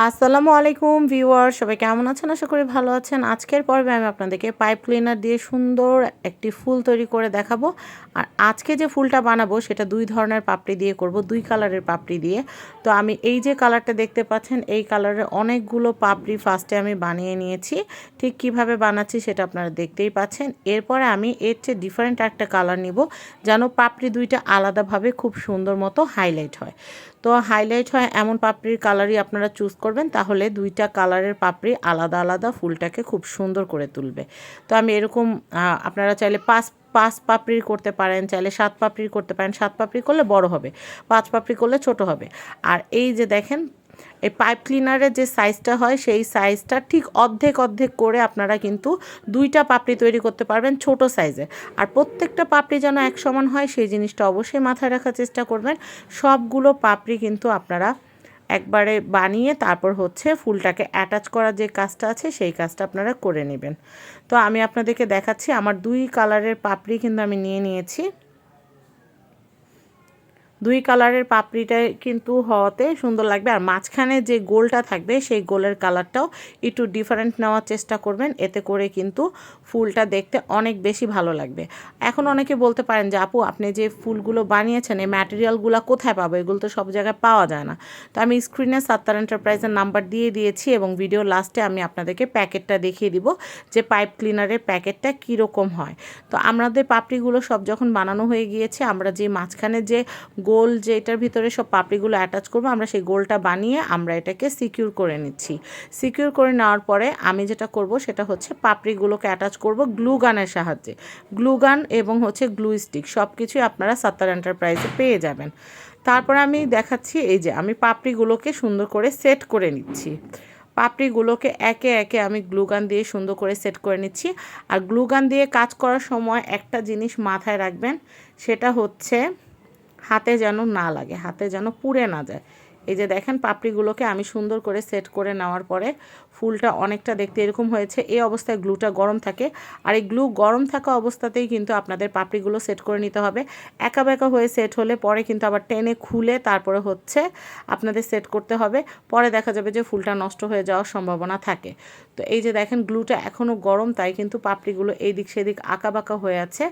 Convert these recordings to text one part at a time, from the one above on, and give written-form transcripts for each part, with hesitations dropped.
আসসালামু আলাইকুম ভিউয়ার, সবাই কেমন আছেন? আশা করি ভালো আছেন। আজকের পর্বে আমি আপনাদেরকে পাইপ ক্লিনার দিয়ে সুন্দর একটি ফুল তৈরি করে দেখাবো। আর আজকে যে ফুলটা বানাবো সেটা দুই ধরনের পাপড়ি দিয়ে করব, দুই কালারের পাপড়ি দিয়ে। তো আমি এই যে কালারটা দেখতে পাচ্ছেন, এই কালারের অনেকগুলো পাপড়ি ফার্স্টে আমি বানিয়ে নিয়েছি। ঠিক কিভাবে বানাচ্ছি সেটা আপনারা দেখতেই পাচ্ছেন। এরপরে আমি এর চেয়ে ডিফারেন্ট একটা কালার নিব, যেন পাপড়ি দুইটা আলাদাভাবে খুব সুন্দর মতো হাইলাইট হয়। তো হাইলাইট হয় এমন পাপড়ির কালারই আপনারা চুজ করবেন, তাহলে দুইটা কালারের পাপড়ি আলাদা আলাদা ফুলটাকে খুব সুন্দর করে তুলবে। তো আমি এরকম আপনারা চাইলে পাঁচ পাঁচ পাপড়ির করতে পারেন, চাইলে 7 পাপড়ির করতে পারেন। 7 পাপড়ি করলে বড় হবে, 5 পাপড়ি করলে ছোট হবে। আর এই যে দেখেন, এই পাইপ ক্লিনারের যে সাইজটা হয় সেই সাইজটা ঠিক অর্ধেক অর্ধেক করে আপনারা কিন্তু দুইটা পাপড়ি তৈরি করতে পারবেন ছোট সাইজে। আর প্রত্যেকটা পাপড়ি যেন এক সমান হয় সেই জিনিসটা অবশ্যই মাথায় রাখার চেষ্টা করবেন। সবগুলো পাপড়ি কিন্তু আপনারা একবারে বানিয়ে তারপর হচ্ছে ফুলটাকে অ্যাটাচ করার যে কাজটা আছে সেই কাজটা আপনারা করে নেবেন। তো আমি আপনাদেরকে দেখাচ্ছি, আমার দুই কালারের পাপড়ি কিন্তু আমি নিয়ে নিয়েছি। দুই কালারের পাপড়িটাই কিন্তু হওয়াতে সুন্দর লাগবে। আর মাঝখানে যে গোলটা থাকবে সেই গোলের কালারটাও একটু ডিফারেন্ট নেওয়ার চেষ্টা করবেন, এতে করে কিন্তু ফুলটা দেখতে অনেক বেশি ভালো লাগবে। এখন অনেকে বলতে পারেন যে আপু, আপনি যে ফুলগুলো বানিয়েছেন এই ম্যাটেরিয়ালগুলো কোথায় পাবো? এগুলো তো সব জায়গায় পাওয়া যায় না। তো আমি স্ক্রিনে সাত্তার এন্টারপ্রাইজের নাম্বার দিয়ে দিয়েছি এবং ভিডিও লাস্টে আমি আপনাদেরকে প্যাকেটটা দেখিয়ে দিব যে পাইপ ক্লিনারের প্যাকেটটা কীরকম হয়। তো আমাদের পাপড়িগুলো সব যখন বানানো হয়ে গিয়েছে, আমরা যে মাঝখানে যে গোল যে এটার ভিতরে সব পাপড়িগুলো অ্যাটাচ করবো, আমরা সেই গোলটা বানিয়ে আমরা এটাকে সিকিউর করে নিচ্ছি। সিকিউর করে নেওয়ার পরে আমি যেটা করব সেটা হচ্ছে পাপড়িগুলোকে অ্যাটাচ করব গ্লু গানের সাহায্যে। গ্লু গান এবং হচ্ছে গ্লু স্টিক সব কিছুই আপনারা সাত্তার এন্টারপ্রাইজে পেয়ে যাবেন। তারপরে আমি দেখাচ্ছি, এই যে আমি পাপড়িগুলোকে সুন্দর করে সেট করে নিচ্ছি। পাপড়িগুলোকে একে একে আমি গ্লুগান দিয়ে সুন্দর করে সেট করে নিচ্ছি। আর গ্লুগান দিয়ে কাজ করার সময় একটা জিনিস মাথায় রাখবেন, সেটা হচ্ছে হাতে যেন না লাগে, হাতে যেন পুড়ে না যায়। এই যে দেখেন, পাপড়িগুলোকে আমি সুন্দর করে সেট করে নেওয়ার পরে ফুলটা অনেকটা দেখতে এরকম হয়েছে। এই অবস্থায় গ্লুটা গরম থাকে, আর এই গ্লু গরম থাকা অবস্থাতেই কিন্তু আপনাদের পাপড়িগুলো সেট করে নিতে হবে। একা বেঁকা হয়ে সেট হলে পরে কিন্তু আবার টেনে খুলে তারপরে হচ্ছে আপনাদের সেট করতে হবে। পরে দেখা যাবে যে ফুলটা নষ্ট হয়ে যাওয়ার সম্ভাবনা থাকে। তো এই যে দেখেন, গ্লুটা এখনও গরম, তাই কিন্তু পাপড়িগুলো এই দিক সেদিক আঁকা বাঁকা হয়ে আছে।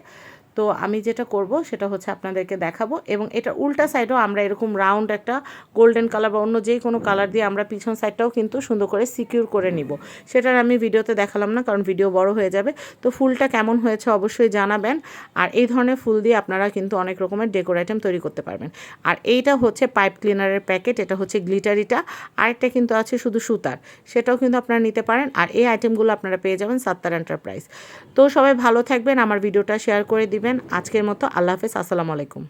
তো আমি যেটা করব সেটা হচ্ছে আপনাদেরকে দেখাবো, এবং এটা উল্টা সাইডও আমরা এরকম রাউন্ড একটা গোল্ডেন কালার বা অন্য যে কোনো কালার দিয়ে আমরা পিছন সাইডটাও কিন্তু সুন্দর করে সিকিউর করে নিব। সেটার আমি ভিডিওতে দেখালাম না, কারণ ভিডিও বড় হয়ে যাবে। তো ফুলটা কেমন হয়েছে অবশ্যই জানাবেন। আর এই ধরনের ফুল দিয়ে আপনারা কিন্তু অনেক রকমের ডেকোর আইটেম তৈরি করতে পারবেন। আর এইটা হচ্ছে পাইপ ক্লিনারের প্যাকেট, এটা হচ্ছে গ্লিটারিটা। আরেকটা কিন্তু আছে শুধু সুতার, সেটাও কিন্তু আপনারা নিতে পারেন। আর এই আইটেমগুলো আপনারা পেয়ে যাবেন সাত্তার এন্টারপ্রাইজ। তো সবাই ভালো থাকবেন, আমার ভিডিওটা শেয়ার করে দিবেন। আজকের মতো আল্লাহ হাফেজ, আসসালামু আলাইকুম।